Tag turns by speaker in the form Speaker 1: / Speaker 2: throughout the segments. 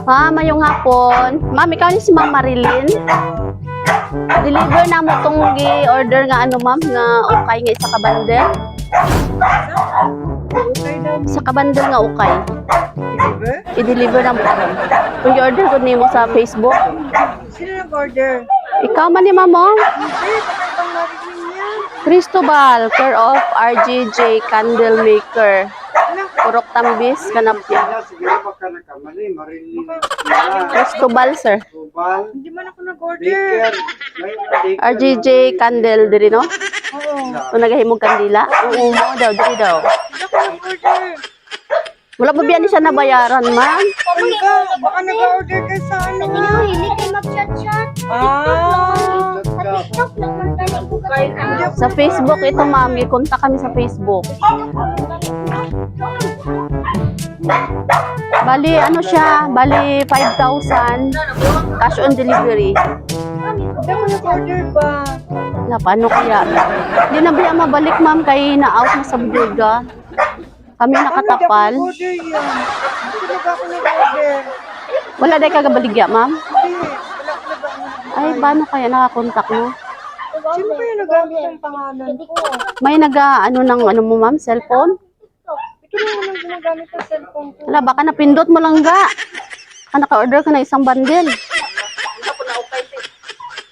Speaker 1: Mayong hapon. Ma'am, ikaw ni si Ma'am Marilyn. Deliver na mo tong gi-order nga ano ma'am nga ukay nga isa ka bundle. Isa ka bundle nga ukay. I-deliver na mo. Kung i-order ko nimo sa Facebook.
Speaker 2: Sino nag-order?
Speaker 1: Ikaw man ni ma'am mo?
Speaker 2: Hindi, baka ibang Marilyn yan.
Speaker 1: Cristobal, care of RGJ Candle Maker. Purok Tambis, kanap niya.
Speaker 3: Siguro baka nakamali, Marilyn.
Speaker 1: Cristobal, sir.
Speaker 3: Tubal,
Speaker 2: Hindi man ako nag-order.
Speaker 3: Baker, may
Speaker 1: RGJ Candle, diri no?
Speaker 2: Oo.
Speaker 1: Kung nagahimog kandila? Oo mo daw, diri daw.
Speaker 2: Hindi ako nag-order.
Speaker 1: Wala ba biyan siya nabayaran, ma'am?
Speaker 2: Baka nag-order kayo sa ano nga.
Speaker 4: Hindi kayo mag-chat-chat.
Speaker 2: Ah.
Speaker 4: Sa TikTok lang man tayo bukas.
Speaker 1: Sa Facebook, ito ma'am, i-contact kami sa Facebook. Bali, ano siya? Bali, 5,000 cash on delivery.
Speaker 2: Hindi ako nag-order ba?
Speaker 1: Na, paano kaya? Hindi na biya mabalik, ma'am, kay na-out na sa bodega. Kami nakatapal.
Speaker 2: Hindi ako nag-order yan. Hindi talaga ako nag-order.
Speaker 1: Wala dahil kagabaligya, ma'am?
Speaker 2: Hindi. Wala ko nag-order.
Speaker 1: Ay, paano kaya nakakontak mo?
Speaker 2: Sino kaya nag-order ang pangalan ko?
Speaker 1: May ano ng ano mo, ma'am? Cellphone?
Speaker 2: Ito naman ang ginagamit ng cellphone ko.
Speaker 1: Wala, baka napindot mo lang ga. Baka naka-order ka na isang bundle.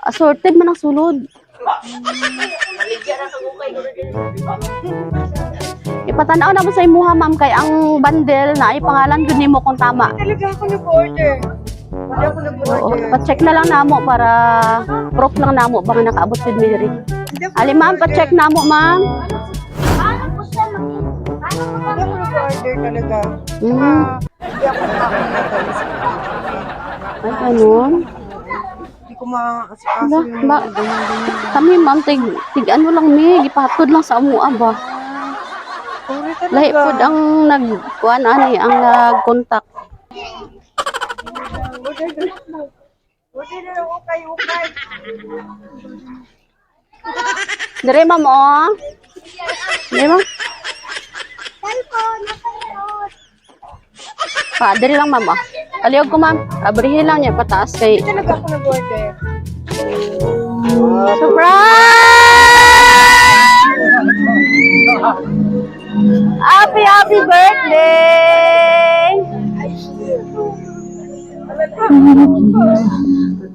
Speaker 1: Assorted man ang sulod. Ipatanaw na mo sa imuha, ma'am, kay ang bundle na ay pangalan dun mo kung tama.
Speaker 2: Talaga ako nag-order. Hindi ako nag-order.
Speaker 1: Oo, pa-check na lang namo para proof lang namo baka nakaabot si Mary.
Speaker 2: Hindi ako
Speaker 1: Ali, ma'am, pa-check namo, ma'am.
Speaker 4: Paano po siya mag- Paano mo
Speaker 2: Hindi ako nag-order talaga.
Speaker 1: Mm.
Speaker 2: Hindi ako nakakita sa
Speaker 1: Ay, ganun.
Speaker 2: Hindi ko makakasikaso
Speaker 1: Ba,
Speaker 2: yung
Speaker 1: ba,
Speaker 2: ganyan-ganyan.
Speaker 1: kami, ma'am, tig ano lang mi, gipatod lang sa amua ba.
Speaker 2: Sorry
Speaker 1: Lahi
Speaker 2: talaga.
Speaker 1: pod ang nagkuan ani, ang nag-contact.
Speaker 2: Order na ako kayo, ukay.
Speaker 1: Dire, ma'am, oh. Dire, ma'am.
Speaker 4: cellphone? Nakaroon.
Speaker 1: Dire lang, ma'am, oh. Aliyog ko, ma'am. Abrihin lang niya, pataas kay...
Speaker 2: Hindi talaga ako nag-order.
Speaker 1: Surprise! Happy birthday!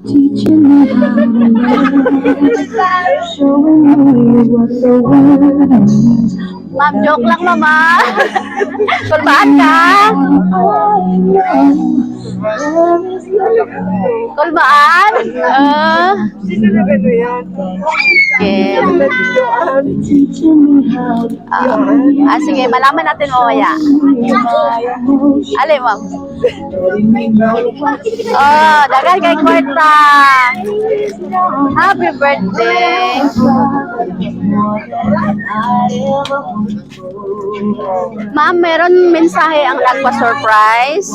Speaker 5: Teaching me how to love, showing me what the world means.
Speaker 1: Ma'am, joke lang, mama. Kulbaan ka? Kulbaan?
Speaker 2: Sino na gano'n yan?
Speaker 1: Okay.
Speaker 5: Teaching me how to
Speaker 1: Sige, malaman natin mamaya. Ali, ma'am. Dagan kay Kwarta. Happy birthday. Ma'am, meron mensahe ang nagpa-surprise.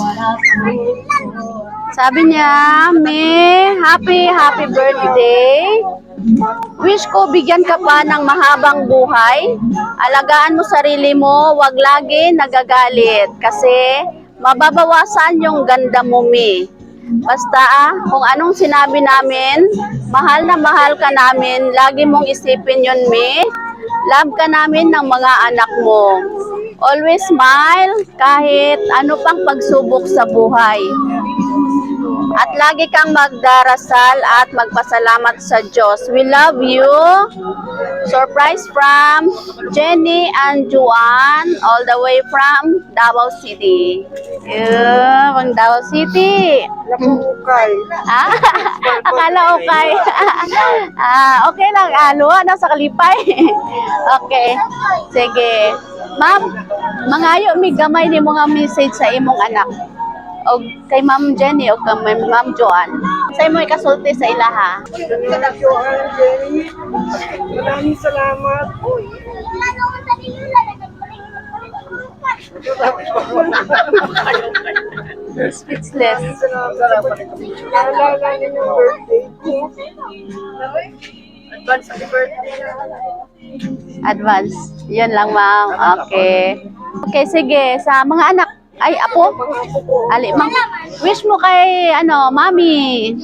Speaker 1: Sabi niya, May, happy birthday. Wish ko bigyan ka pa ng mahabang buhay. Alagaan mo sarili mo, wag lagi nagagalit kasi mababawasan yung ganda mo, Mi. Basta kung anong sinabi namin, mahal na mahal ka namin, lagi mong isipin yun, Mi. Love ka namin ng mga anak mo. Always smile kahit ano pang pagsubok sa buhay. At lagi kang magdarasal at magpasalamat sa Diyos. We love you. Surprise from Jenny and Juan all the way from Davao City. Pang Davao City.
Speaker 2: Ukay.
Speaker 1: Akala okay. Okay lang. Luwa na sa kalipay. Okay. Sige. Ma'am, mangayo mi gamay ni mga message sa imong anak. O kay Ma'am Jenny o kay Ma'am Joan. Sa imo ikasulti sa ilaha.
Speaker 2: Joan, Jenny. Maraming salamat.
Speaker 1: Speechless.
Speaker 2: Salamat. Naalala niyo yung birthday ko. Advance happy birthday.
Speaker 1: Advance. Yun lang, ma'am. Okay. Okay, sige. Sa mga anak, Ay, apo?
Speaker 2: Mga apo ko.
Speaker 1: Ali, wish mo kay, ano, mami.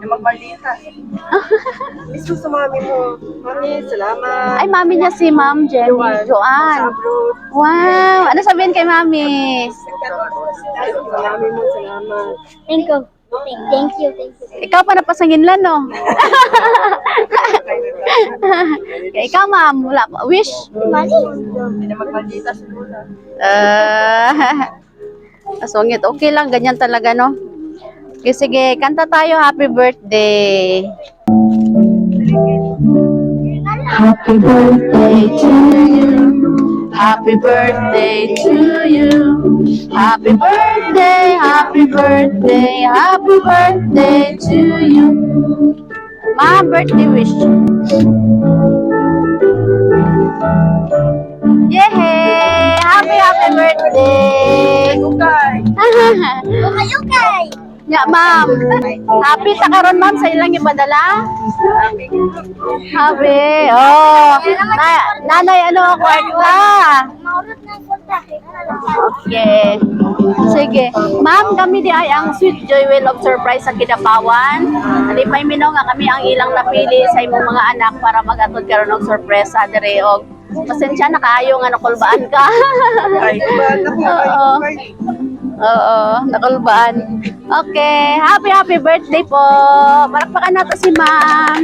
Speaker 2: Na magbalita. Miss mo sa mami mo. Mami, salamat.
Speaker 1: Ay, mami niya si Ma'am Jenny
Speaker 2: Sa
Speaker 1: Joanne.
Speaker 2: abroad.
Speaker 1: Wow! Ano sabihin kay mami?
Speaker 2: Sa mami mo, salamat.
Speaker 4: Thank you. Thank you.
Speaker 1: Ikaw pa napasanginlan, no? Kaya ikaw, ma'am, wala pa. Wish?
Speaker 4: Mali.
Speaker 2: Hindi na magbalita sa muna.
Speaker 1: Sungit. Okay lang, ganyan talaga, no? Okay, sige, kanta tayo. Happy birthday.
Speaker 5: Happy birthday to you.
Speaker 1: Happy birthday to you. Happy birthday, happy birthday, happy birthday to you. Ma'am, birthday wish. Yay! Happy birthday!
Speaker 4: Okay.
Speaker 1: Ya, ma'am. Happy ta karon, ma'am, sa ilang ipadala? Happy. Oh. Nanay, ano, kwarta?
Speaker 4: Maurot na punta.
Speaker 1: Okay. Sige. Ma'am, kami di ay ang Sweet Joy Will of Surprise sa Kidapawan. Alipay minaw nga kami ang ilang napili sa imong mga anak para mag-atod karon og sorpresa dire og pasensya na kaayo nga nakulbaan ka.
Speaker 2: Ay, iba na po.
Speaker 1: Oo. Oo, nakulbaan. Okay, happy birthday po. Palakpakan natin si ma'am.